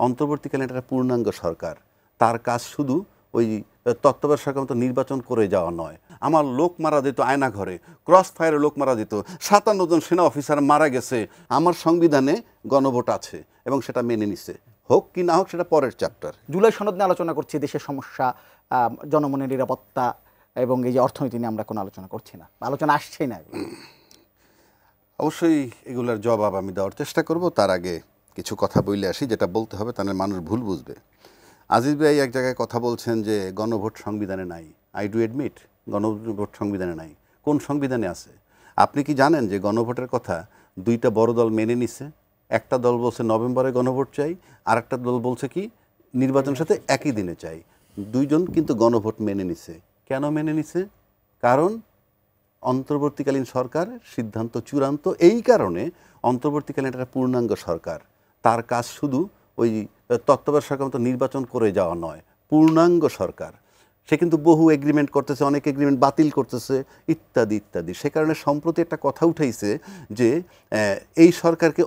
অন্তর্বর্তীকালীন একটা পূর্ণাঙ্গ সরকার, তার কাজ শুধু ওই তত্ত্বাবধায়ক সরকার মতো নির্বাচন করে যাওয়া নয়। আমার লোক মারা যেত আয়না ঘরে, ক্রস ফায়ারে লোক মারা যেত, 57 জন সেনা অফিসার মারা গেছে, আমার সংবিধানে গণভোট আছে এবং সেটা মেনে নিছে, হোক কি না হোক সেটা পরের চ্যাপ্টার। জুলাই সনদ নিয়ে আলোচনা করছি, দেশের সমস্যা, জনমনের নিরাপত্তা এবং এই যে অর্থনীতি নিয়ে আমরা কোনো আলোচনা করছি না, আলোচনা আসছেই না। অবশ্যই এগুলোর জবাব আমি দেওয়ার চেষ্টা করব, তার আগে কিছু কথা বলে আসি যেটা বলতে হবে, তাহলে মানুষ ভুল বুঝবে। আজিজ ভাই এক জায়গায় কথা বলছেন যে গণভোট সংবিধানে নাই। আই ডু এডমিট, গণভোট সংবিধানে নাই। কোন সংবিধানে আছে? আপনি কি জানেন যে গণভোটের কথা দুইটা বড় দল মেনে নিছে? একটা দল বলছে নভেম্বরে গণভোট চাই, আর একটা দল বলছে কি নির্বাচনের সাথে একই দিনে চাই। দুইজন কিন্তু গণভোট মেনে নিছে। কেন মেনে নিছে? কারণ অন্তর্বর্তীকালীন সরকার সিদ্ধান্ত চূড়ান্ত। এই কারণে অন্তর্বর্তীকালীন একটা পূর্ণাঙ্গ সরকার, তার কাজ শুধু ওই তত্ত্বাবধায়ক সরকার মতো নির্বাচন করে যাওয়া নয়, পূর্ণাঙ্গ সরকার। সে কিন্তু বহু এগ্রিমেন্ট করতেছে, অনেক এগ্রিমেন্ট বাতিল করতেছে, ইত্যাদি ইত্যাদি। সে কারণে সম্প্রতি একটা কথা উঠাইছে যে এই সরকারকে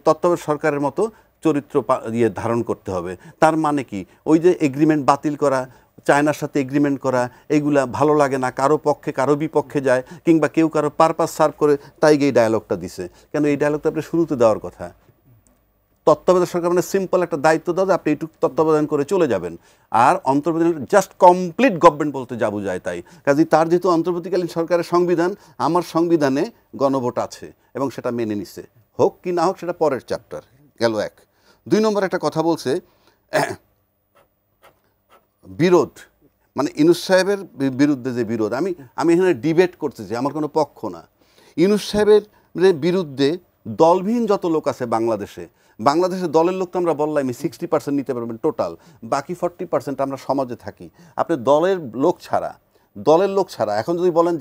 তত্ত্বাবধায়ক সরকারের মতো চরিত্র ধারণ করতে হবে। তার মানে কি? ওই যে এগ্রিমেন্ট বাতিল করা, চায়নার সাথে এগ্রিমেন্ট করা, এগুলা ভালো লাগে না, কারো পক্ষে কারো বিপক্ষে যায়, কিংবা কেউ কারো পারপাস সার্ভ করে, তাই এই ডায়ালগটা দিছে। কেন এই ডায়ালগটা আপনি শুরুতে দেওয়ার কথা? তত্ত্বাবধায়ক সরকার মানে সিম্পল একটা দায়িত্ব দাও, আপনি এইটুকু তত্ত্বাবধান করে চলে যাবেন। আর অন্তর্বর্তীকালীন জাস্ট কমপ্লিট গভর্নমেন্ট বলতে যা বোঝায় তাই। কাজেই তার যেহেতু অন্তর্বর্তীকালীন সরকারের সংবিধান, আমার সংবিধানে গণভোট আছে এবং সেটা মেনে নিছে, হোক কি না হোক সেটা পরের চ্যাপ্টার। গেল এক। 2 নম্বর একটা কথা বলছে বিরোধ, মানে ইউনূস সাহেবের বিরুদ্ধে যে বিরোধ। আমি এখানে ডিবেট করতেছি, আমার কোনো পক্ষ না। ইউনূস সাহেবের বিরুদ্ধে দলবিহীন যত লোক আছে বাংলাদেশে দলের লোক তো আমরা বললাম 60% নিতে পারবেন টোটাল, বাকি 40% আমরা সমাজে থাকি। আপনি দলের লোক ছাড়া এখন যদি বলেন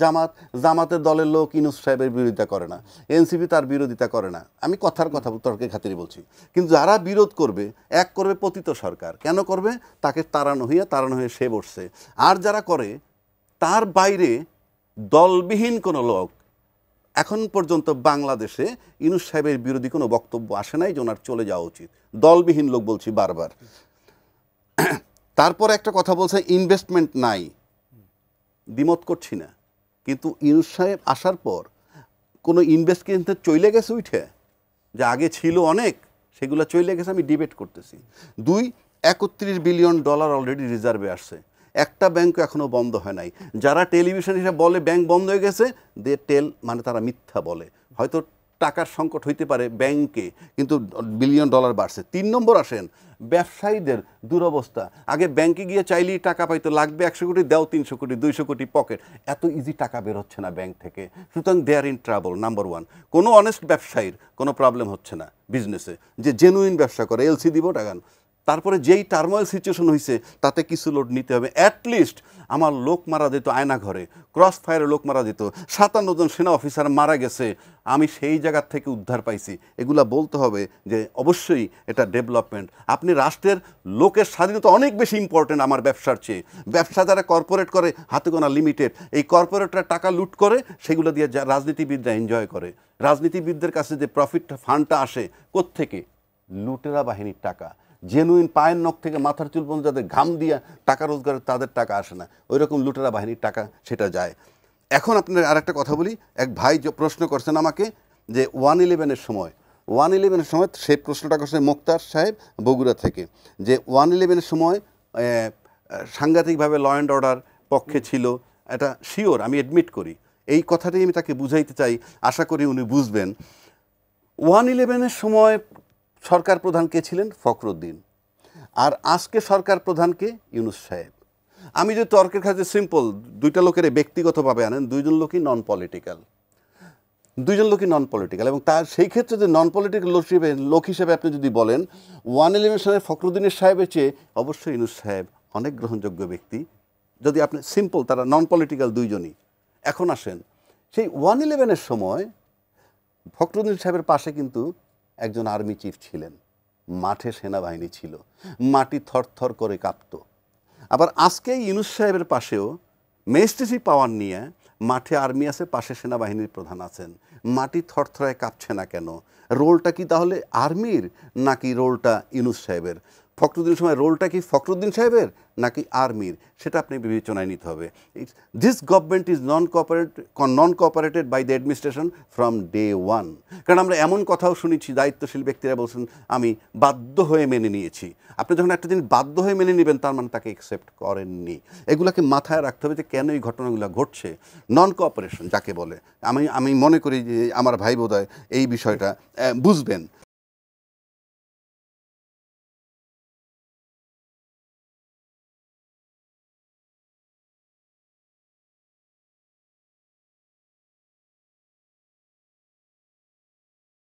জামাতের দলের লোক ইউনূস সাহেবের বিরোধিতা করে না, এনসিপি তার বিরোধিতা করে না, আমি কথার কথা তর্কের খাতিরে বলছি। কিন্তু যারা বিরোধ করবে, এক করবে পতিত সরকার। কেন করবে? তাকে তাড়ানো হয়ে সে বসছে। আর যারা করে, তার বাইরে দলবিহীন কোনো লোক এখন পর্যন্ত বাংলাদেশে ইউনূস সাহেবের বিরোধী কোনো বক্তব্য আসে নাই যে ওনার চলে যাওয়া উচিত। দলবিহীন লোক বলছি বারবার। তারপর একটা কথা বলছে ইনভেস্টমেন্ট নাই, দ্বিমত করছি না, কিন্তু ইউনূস সাহেব আসার পর কোনো ইনভেস্ট কিন্তু চলে গেছে উঠে, যা আগে ছিল অনেক, সেগুলো চলে গেছে, আমি ডিবেট করতেছি। 31 বিলিয়ন ডলার অলরেডি রিজার্ভে আসছে, একটা ব্যাংক এখনও বন্ধ হয় নাই। যারা টেলিভিশন হিসেবে বলে ব্যাংক বন্ধ হয়ে গেছে, মানে তারা মিথ্যা বলে। হয়তো টাকার সংকট হইতে পারে ব্যাংকে, কিন্তু বিলিয়ন ডলার বাড়ছে। 3 নম্বর আসেন ব্যবসায়ীদের দুরবস্থা। আগে ব্যাংকে গিয়ে চাইলেই টাকা পাইতো, লাগবে 100 কোটি, দাও 300 কোটি, 200 কোটি পকেট। এত ইজি টাকা বের হচ্ছে না ব্যাংক থেকে, সুতরাং দে আর ইন ট্রাবল। নাম্বার 1, কোনো অনেস্ট ব্যবসায়ীর কোনো প্রবলেম হচ্ছে না বিজনেসে, যে জেনুইন ব্যবসা করে, এলসি দিব টাকা। তারপরে যেই টার্মোয়েল সিচুয়েশন হয়েছে, তাতে কিছু লোড নিতে হবে। অ্যাটলিস্ট আমার লোক মারা যেত আয়না ঘরে, ক্রস ফায়ারে লোক মারা যেত, 57 জন সেনা অফিসার মারা গেছে, আমি সেই জায়গার থেকে উদ্ধার পাইছি। এগুলা বলতে হবে যে অবশ্যই এটা ডেভেলপমেন্ট। আপনি রাষ্ট্রের লোকের স্বাধীনতা অনেক বেশি ইম্পর্টেন্ট আমার ব্যবসার চেয়ে। ব্যবসা যারা কর্পোরেট করে, হাতে গোনা লিমিটেড, এই কর্পোরেটরা টাকা লুট করে, সেগুলো দিয়ে যা রাজনীতিবিদরা এনজয় করে। রাজনীতিবিদদের কাছে যে প্রফিট ফান্ডটা আসে কোত্থেকে? লুটেরা বাহিনীর টাকা। জেনুইন পায়ের নখ থেকে মাথার চুল পর্যন্ত যাদের ঘাম দিয়ে টাকা রোজগার, তাদের টাকা আসে না, ওই রকম লুটেরা বাহিনীর টাকা সেটা যায়। এখন আপনার আর একটা কথা বলি, এক ভাই যে প্রশ্ন করছেন আমাকে যে 111-এর সময় সেই প্রশ্নটা করছে মোক্তার সাহেব বগুড়া থেকে, যে 111-এর সময় সাংঘাতিকভাবে ল অ্যান্ড অর্ডার পক্ষে ছিল, এটা শিওর, আমি অ্যাডমিট করি। এই কথাটাই আমি তাকে বুঝাইতে চাই, আশা করি উনি বুঝবেন। 111-এর সময় সরকার প্রধান কে ছিলেন? ফখরুদ্দিন। আর আজকে সরকার প্রধানকে ইউনূস সাহেব। আমি যে তর্কের কাছে সিম্পল, দুইটা লোকের ব্যক্তিগতভাবে আনেন, দুইজন লোকই নন পলিটিক্যাল, এবং তার সেই ক্ষেত্রে যে নন পলিটিক্যাল লোক হিসেবে আপনি যদি বলেন 111 সালে ফখরুদ্দিনের সাহেবের চেয়ে অবশ্যই ইউনূস সাহেব অনেক গ্রহণযোগ্য ব্যক্তি, যদি আপনি সিম্পল, তারা নন পলিটিক্যাল দুইজনই। এখন আসেন, সেই 111-এর সময় ফখরুদ্দিন সাহেবের পাশে কিন্তু একজন আর্মি চিফ ছিলেন, মাঠে সেনাবাহিনী ছিল, মাটি থরথর করে কাঁপত। আবার আজকে ইউনূস সাহেবের পাশেও ম্যাজিস্ট্রেসি পাওয়ার নিয়ে মাঠে আর্মি আছে, পাশে সেনাবাহিনীর প্রধান আছেন, মাটি থরথরায় কাঁপছে না কেন? রোলটা কি তাহলে আর্মির নাকি রোলটা ইউনূস সাহেবের? ফখরুদ্দিন সময় রোলটা কি ফখরুদ্দিন সাহেবের নাকি আর্মির, সেটা আপনি বিবেচনায় নিতে হবে। This government is non cooperated by the administration from day one. কারণ আমরা এমন কথাও শুনেছি, দায়িত্বশীল ব্যক্তিরা বলছেন আমি বাধ্য হয়ে মেনে নিয়েছি। আপনি যখন একটা জিনিস বাধ্য হয়ে মেনে নেবেন, তার মানে তাকে অ্যাকসেপ্ট করেননি। এগুলাকে মাথায় রাখতে হবে যে কেন এই ঘটনাগুলো ঘটছে। নন কোঅপারেশন যাকে বলে, আমি মনে করি যে আমার ভাই বোধহয় এই বিষয়টা বুঝবেন।